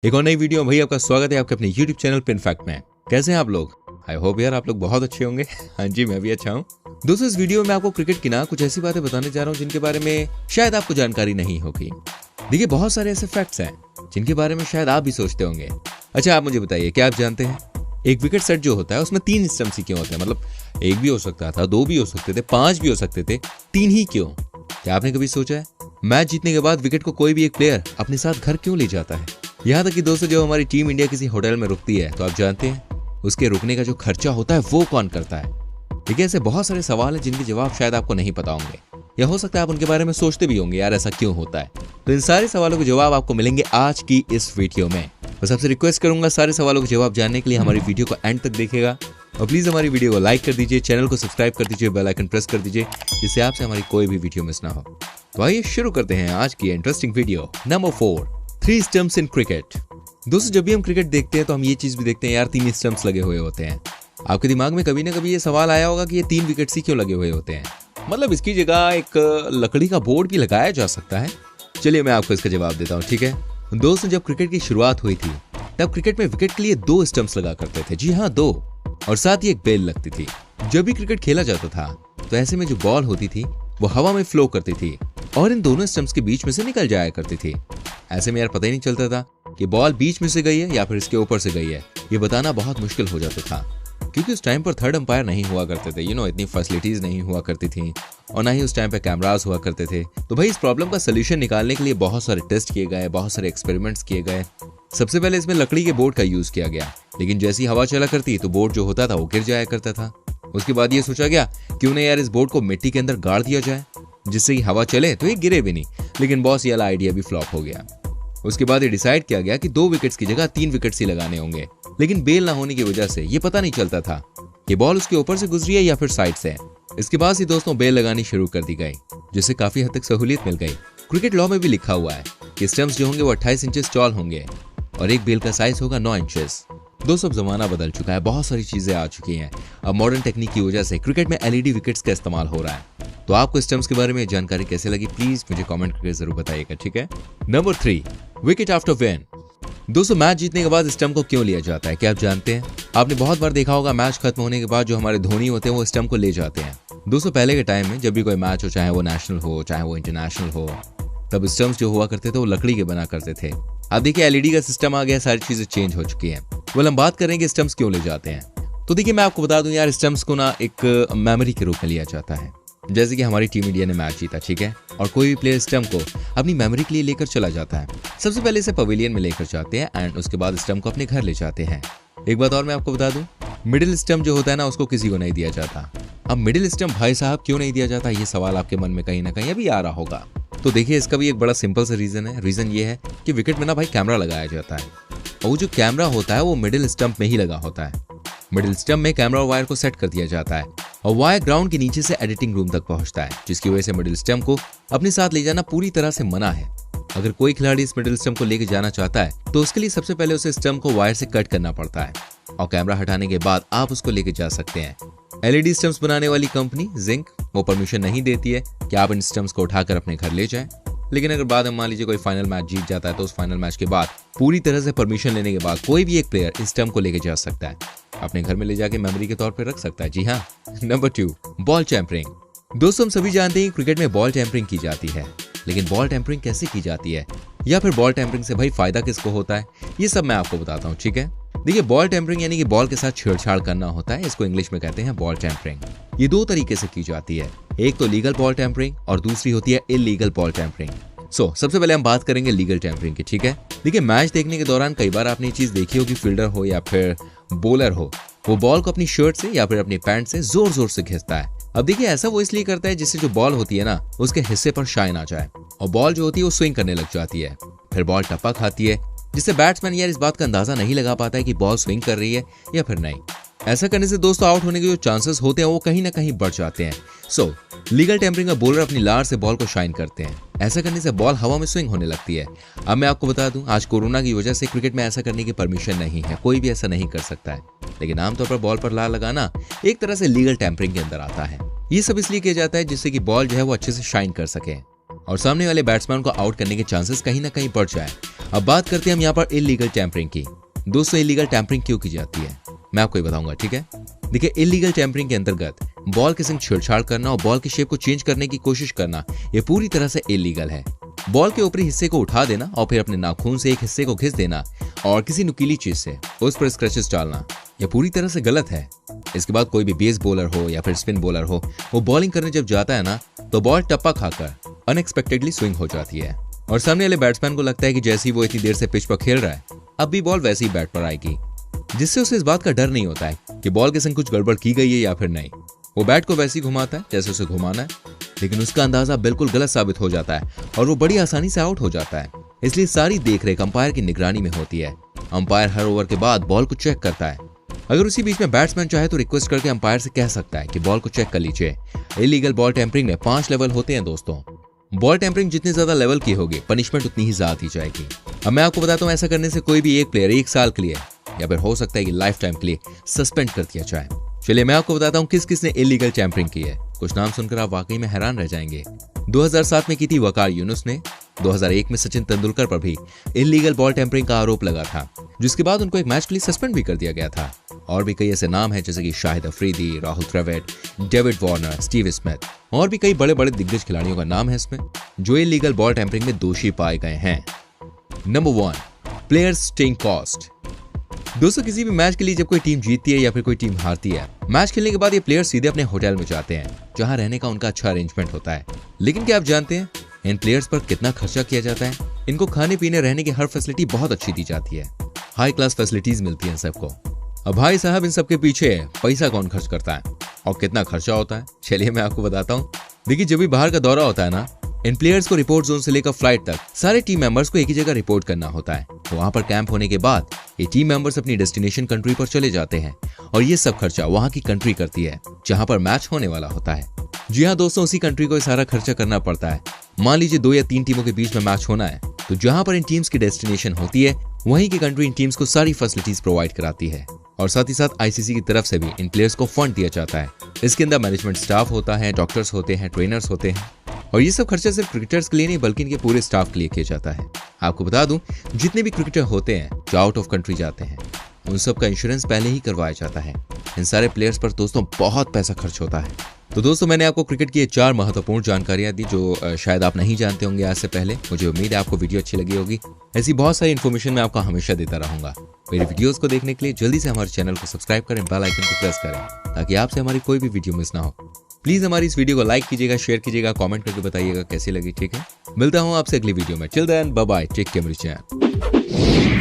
एक और नई वीडियो में भाई आपका स्वागत है आपके अपने YouTube चैनल पिन फैक्ट में। कैसे हैं आप लोग? आई होप यार आप लोग बहुत अच्छे होंगे। हाँ जी, मैं भी अच्छा हूँ। दोस्तों, इस वीडियो में आपको क्रिकेट की ना कुछ ऐसी बातें बताने जा रहा हूँ जिनके बारे में शायद आपको जानकारी नहीं होगी। देखिए, बहुत सारे ऐसे फैक्ट्स हैं जिनके बारे में शायद आप भी सोचते होंगे। अच्छा, आप मुझे बताइए, क्या आप जानते हैं एक विकेट सेट जो होता है उसमें 3 स्टंप्स ही क्यों होते हैं? मतलब एक भी हो सकता था, 2 भी हो सकते थे, 5 भी हो सकते थे, 3 ही क्यों? क्या आपने कभी सोचा है मैच जीतने के बाद विकेट को कोई भी एक प्लेयर अपने साथ घर क्यों ले जाता है? यहाँ तक कि दोस्तों, जब हमारी टीम इंडिया किसी होटल में रुकती है तो आप जानते हैं उसके रुकने का जो खर्चा होता है वो कौन करता है? ठीक है, ऐसे बहुत सारे सवाल हैं जिनके जवाब शायद आपको नहीं पता होंगे, या हो सकता है आप उनके बारे में सोचते भी होंगे, यार ऐसा क्यों होता है। तो इन सारे सवालों के जवाब आपको मिलेंगे आज की इस वीडियो में। बस आपसे रिक्वेस्ट करूंगा, सारे सवालों के जवाब जानने के लिए हमारी वीडियो को एंड तक देखिएगा और प्लीज हमारी वीडियो को लाइक कर दीजिए, चैनल को सब्सक्राइब कर दीजिए, बेल आइकन प्रेस कर दीजिए जिससे आपसे हमारी कोई भी वीडियो मिस ना हो। तो आइए शुरू करते हैं आज की interesting video. Number 4, 3 stumps in cricket. दोस्तों, जब भी हम क्रिकेट देखते हैं तो हम ये चीज भी देखते हैं, यार 3 स्टंप्स लगे हुए होते हैं। आपके दिमाग में कभी ना कभी ये सवाल आया होगा कि ये 3 विकेट्स ही क्यों लगे हुए होते हैं? मतलब इसकी जगह एक लकड़ी का बोर्ड भी लगाया जा सकता है। चलिए मैं आपको इसका जवाब देता हूँ, ठीक है। दोस्तों, जब क्रिकेट की शुरुआत हुई थी तब क्रिकेट में विकेट के लिए 2 स्टंप्स लगा करते थे। जी हाँ, 2, और साथ ही एक बेल लगती थी। जब भी क्रिकेट खेला जाता था तो ऐसे में जो बॉल होती थी वो हवा में फ्लो करती थी और इन दोनों स्टंप्स के बीच में से निकल जाया करती थी। ऐसे में यार पता ही नहीं चलता था कि बॉल बीच में से गई है या फिर इसके ऊपर से गई है। ये बताना बहुत मुश्किल हो जाता था क्योंकि उस टाइम पर थर्ड अंपायर नहीं हुआ करते थे, इतनी फैसिलिटीज नहीं हुआ करती थी और ना ही उस टाइम पे कैमरास हुआ करते थे। तो भाई इस प्रॉब्लम का सोल्यूशन निकालने के लिए बहुत सारे टेस्ट किए गए, बहुत सारे एक्सपेरिमेंट्स किए गए। सबसे पहले इसमें लकड़ी के बोर्ड का यूज किया गया, लेकिन जैसी हवा चला करती तो बोर्ड जो होता था वो गिर जाया करता था। उसके बाद ये सोचा गया क्यों नहीं यार इस बोर्ड को मिट्टी के अंदर गाड़ दिया जाए जिससे कि हवा चले तो ये गिरे भी नहीं, लेकिन बॉस ये वाला आइडिया भी फ्लॉप हो गया। उसके बाद ये डिसाइड किया गया कि 2 विकेट्स की जगह 3 विकेट्स ही लगाने होंगे, लेकिन बेल ना होने की वजह से ये पता नहीं चलता था कि बॉल उसके ऊपर से गुजरी है या फिर साइड से। इसके बाद ही दोस्तों बेल लगानी शुरू कर दी गई, जिससे काफी हद तक सहूलियत मिल गई। क्रिकेट लॉ में भी लिखा हुआ है कि स्टंप्स जो होंगे वो 28 इंचेस टॉल होंगे और एक बेल का साइज होगा 9 इंचेस। दोस्तों, अब जमाना बदल चुका है, बहुत सारी चीजें आ चुकी हैं। अब मॉडर्न टेक्निक की वजह से क्रिकेट में LED विकेट्स का इस्तेमाल हो रहा है। तो आपको स्टंप्स के बारे में जानकारी कैसे लगी प्लीज मुझे कमेंट करके जरूर बताइएगा, ठीक है। Number 3, wicket after win. दोस्तों, मैच जीतने के बाद स्टंप को क्यों लिया जाता है, क्या आप जानते हैं? आपने बहुत बार देखा होगा मैच खत्म होने के बाद जो हमारे धोनी होते हैं वो स्टंप को ले जाते हैं। दोस्तों, पहले के टाइम में जब भी कोई मैच हो, चाहे वो नेशनल हो चाहे वो इंटरनेशनल हो, तब स्टंप्स जो हुआ करते थे वो लकड़ी के बना करते थे। अब देखिए LED का सिस्टम आ गया, सारी चीजें चेंज हो चुकी हैं। हम बात करेंगे स्टंप्स क्यों ले जाते हैं। तो देखिए, मैं आपको बता दूं यार, स्टंप्स को ना एक मेमोरी के रूप में लिया जाता है। जैसे कि हमारी टीम इंडिया ने मैच जीता, ठीक है, और कोई भी प्लेयर स्टंप को अपनी मेमोरी के लिए लेकर चला जाता है। सबसे पहले इसे पवेलियन में लेकर जाते हैं एंड उसके बाद स्टंप को अपने घर ले जाते हैं। एक बात और मैं आपको बता दूं, मिडिल स्टंप जो होता है ना उसको किसी को नहीं दिया जाता। अब मिडिल स्टंप भाई साहब क्यों नहीं दिया जाता, ये सवाल आपके मन में कहीं ना कहीं अभी आ रहा होगा। तो देखिए, इसका भी एक बड़ा सिंपल सा रीजन है। रीजन ये है कि विकेट में ना भाई कैमरा लगाया जाता है और वो जो कैमरा होता है वो मिडिल स्टंप में ही लगा होता है। मिडिल स्टंप में कैमरा वायर को सेट कर दिया जाता है और वायर ग्राउंड के नीचे से एडिटिंग रूम तक पहुंचता है, जिसकी वजह से मिडिल स्टंप को अपने साथ ले जाना पूरी तरह से मना है। अगर कोई खिलाड़ी इस मिडिल स्टंप को लेकर जाना चाहता है तो उसके लिए सबसे पहले उसे स्टंप को वायर से कट करना पड़ता है और कैमरा हटाने के बाद आप उसको लेकर जा सकते हैं। LED स्टंप्स बनाने वाली कंपनी जिंक वो परमिशन नहीं देती है कि आप इन स्टंप्स को उठाकर अपने घर ले जाएं। लेकिन अगर बाद में मान लीजिए कोई फाइनल मैच जीत जाता है तो उस फाइनल मैच के बाद पूरी तरह से परमिशन लेने के बाद कोई भी एक प्लेयर इस स्टंप को लेकर जा सकता है, अपने घर में ले जाके मेमोरी के तौर पर रख सकता है। जी हाँ। Number 2, ball tampering. दोस्तों, हम सभी जानते हैं क्रिकेट में बॉल टैंपरिंग की जाती है, लेकिन बॉल टैंपरिंग कैसे की जाती है या फिर बॉल टैंपरिंग से भाई फायदा किसको होता है, ये सब मैं आपको बताता हूँ, ठीक है। देखिए, बॉल टैंपरिंग यानी कि बॉल के साथ छेड़छाड़ करना होता है, इसको इंग्लिश में कहते हैं बॉल टैंपरिंग। ये 2 तरीके से की जाती है, एक तो लीगल बॉल टैंपरिंग और दूसरी होती है इलीगल बॉल टैंपरिंग। सबसे पहले हम बात करेंगे लीगल टैंपरिंग की, ठीक है। देखिए, मैच देखने के दौरान कई बार आपने ये चीज देखी होगी, फील्डर हो या फिर बॉलर हो, वो बॉल को अपनी शर्ट से या फिर अपनी पैंट से जोर जोर से खींचता है। अब देखिए, ऐसा वो इसलिए करता है जिससे जो बॉल होती है ना उसके हिस्से पर शाइन आ जाए और बॉल जो होती है वो स्विंग करने लग जाती है। फिर बॉल टप्पा खाती है, जिससे बैट्समैन यार इस बात का अंदाजा नहीं लगा पाता है कि बॉल स्विंग कर रही है या फिर नहीं। ऐसा करने से दोस्तों आउट होने के जो चांसेस होते हैं वो कहीं ना कहीं बढ़ जाते हैं। लीगल टैंपरिंग में बॉलर अपनी लार से बॉल को शाइन करते हैं। ऐसा करने से बॉल हवा में स्विंग होने लगती है। अब मैं आपको बता दूं, आज कोरोना की वजह से क्रिकेट में ऐसा करने की परमिशन नहीं है, कोई भी ऐसा नहीं कर सकता है, लेकिन आमतौर पर बॉल पर लार लगाना एक तरह से लीगल टैंपरिंग के अंदर आता है। ये सब इसलिए किया जाता है जिससे कि बॉल जो है वो अच्छे से शाइन कर सके। और सामने वाले बैट्समैन को आउट करने के चांसेस कहीं ना कहीं बढ़ जाए। अब बात करते हैं हम यहाँ पर इलीगल टैंपरिंग की। दोस्तों, इलीगल टैंपरिंग क्यों की जाती है मैं आपको ये बताऊंगा, ठीक है। देखिए, इलीगल टैंपरिंग के अंतर्गत बॉल के संग छेड़छाड़ करना और बॉल की शेप को चेंज करने की कोशिश करना, ये पूरी तरह से इलीगल है। बॉल के ऊपरी हिस्से को उठा देना और फिर अपने नाखून से एक हिस्से को घिस देना और किसी नुकीली चीज से उस पर स्क्रैचेस डालना, यह पूरी तरह से गलत है। इसके बाद कोई भी बेस बॉलर हो या फिर स्पिन बॉलर हो, वो बॉलिंग करने जब जाता है ना, तो बॉल टप्पा खाकर अनएक्सपेक्टेडली स्विंग हो जाती है और सामने वाले बैट्समैन को लगता है कि जैसे ही वो इतनी देर से पिच पर खेल रहा है, अब भी बॉल वैसे ही बैट पर आएगी, जिससे उसे इस बात का डर नहीं होता है कि बॉल के संग कुछ गड़बड़ की गई है या फिर नहीं। वो बैट को वैसे ही घुमाता है जैसे उसे घुमाना है, लेकिन उसका अंदाजा बिल्कुल गलत साबित हो जाता है और वो बड़ी आसानी से आउट हो जाता है। इसलिए सारी देखरेख अंपायर की निगरानी में होती है। अंपायर हर ओवर के बाद बॉल को चेक करता है। अगर उसी बीच में बैट्समैन चाहे तो रिक्वेस्ट करके अंपायर से कह सकता है कि बॉल को चेक कर लीजिए। इलीगल बॉल टेम्परिंग में 5 लेवल होते हैं दोस्तों। बॉल टेम्परिंग जितने ज्यादा लेवल की होगी, पनिशमेंट उतनी ही ज्यादा दी जाएगी। अब मैं आपको बताता हूँ, ऐसा करने से कोई भी एक प्लेयर 1 साल के लिए या फिर हो सकता है कि लाइफ टाइम के लिए सस्पेंड कर दिया जाए। चलिए मैं आपको बताता हूँ किस किस ने इलीगल टैंपरिंग की है। कुछ नाम सुनकर आप वाकई में हैरान रह जाएंगे। 2007 में की थी वकार यूनुस ने। 2001 में सचिन तेंदुलकर पर भी इलीगल बॉल टेम्परिंग का आरोप लगा था, जिसके बाद उनको एक मैच के लिए सस्पेंड भी कर दिया गया था। और भी कई ऐसे नाम हैं जैसे कि Shahid Afridi, Rahul Dravid, David Warner, Steve Smith और भी कई बड़े बड़े दिग्गज खिलाड़ियों का नाम है इसमें, जो इलीगल बॉल टेम्परिंग में दोषी पाए गए हैं। Number 1, players staying cost. दोस्तों, किसी भी मैच के लिए जब कोई टीम जीतती है या फिर कोई टीम हारती है, मैच खेलने के बाद ये प्लेयर सीधे अपने होटल में जाते हैं, जहां रहने का उनका अच्छा अरेंजमेंट होता है। लेकिन क्या आप जानते हैं इन प्लेयर्स पर कितना खर्चा किया जाता है? इनको खाने पीने रहने की हर फैसिलिटी बहुत अच्छी दी जाती है। हाई क्लास फैसिलिटीज मिलती हैं सबको। अब भाई साहब, इन सबके पीछे पैसा कौन खर्च करता है और कितना खर्चा होता है? चलिए मैं आपको बताता हूँ। देखिए, जब भी बाहर का दौरा होता है ना, इन प्लेयर्स को रिपोर्ट जोन से लेकर फ्लाइट तक सारे टीम मेंबर्स को एक ही जगह रिपोर्ट करना होता है। वहां पर कैंप होने के बाद ये टीम मेंबर्स अपनी डेस्टिनेशन कंट्री पर चले जाते हैं और ये सब खर्चा वहां की कंट्री करती है जहां पर मैच होने वाला होता है। जी हाँ दोस्तों, उसी कंट्री को सारा खर्चा करना पड़ता है। मान लीजिए 2 या 3 टीमों के बीच में मैच होना है, तो जहां पर इन टीम्स की डेस्टिनेशन होती है, वहीं की कंट्री इन टीम्स को सारी फैसिलिटीज प्रोवाइड कराती है और साथ ही साथ आईसीसी की तरफ से भी इन प्लेयर्स को फंड दिया जाता है। इसके अंदर मैनेजमेंट स्टाफ होता है, डॉक्टर्स होते हैं, ट्रेनर्स होते हैं और ये सब खर्चा सिर्फ क्रिकेटर्स के लिए नहीं बल्कि इनके पूरे स्टाफ के लिए किया जाता है। आपको बता दूं, जितने भी क्रिकेटर होते हैं जो आउट ऑफ कंट्री जाते हैं, उन सब का इंश्योरेंस पहले ही करवाया जाता है। इन सारे प्लेयर्स पर दोस्तों बहुत पैसा खर्च होता है। तो दोस्तों, मैंने आपको क्रिकेट की 4 महत्वपूर्ण जानकारियां दी जो शायद आप नहीं जानते होंगे आज से पहले। मुझे उम्मीद है आपको वीडियो अच्छी लगी होगी। ऐसी बहुत सारी इन्फॉर्मेशन मैं आपको हमेशा देता रहूंगा। मेरी वीडियोस को देखने के लिए जल्दी से हमारे चैनल को सब्सक्राइब करें, बेल आइकन को प्रेस करें ताकि आपसे हमारी कोई भी वीडियो मिस ना हो। प्लीज हमारी इस वीडियो को लाइक कीजिएगा, शेयर कीजिएगा, कमेंट करके बताइएगा कैसी लगी, ठीक है। मिलता हूँ आपसे अगली वीडियो में। Till then bye bye, take care मेरी चैनल।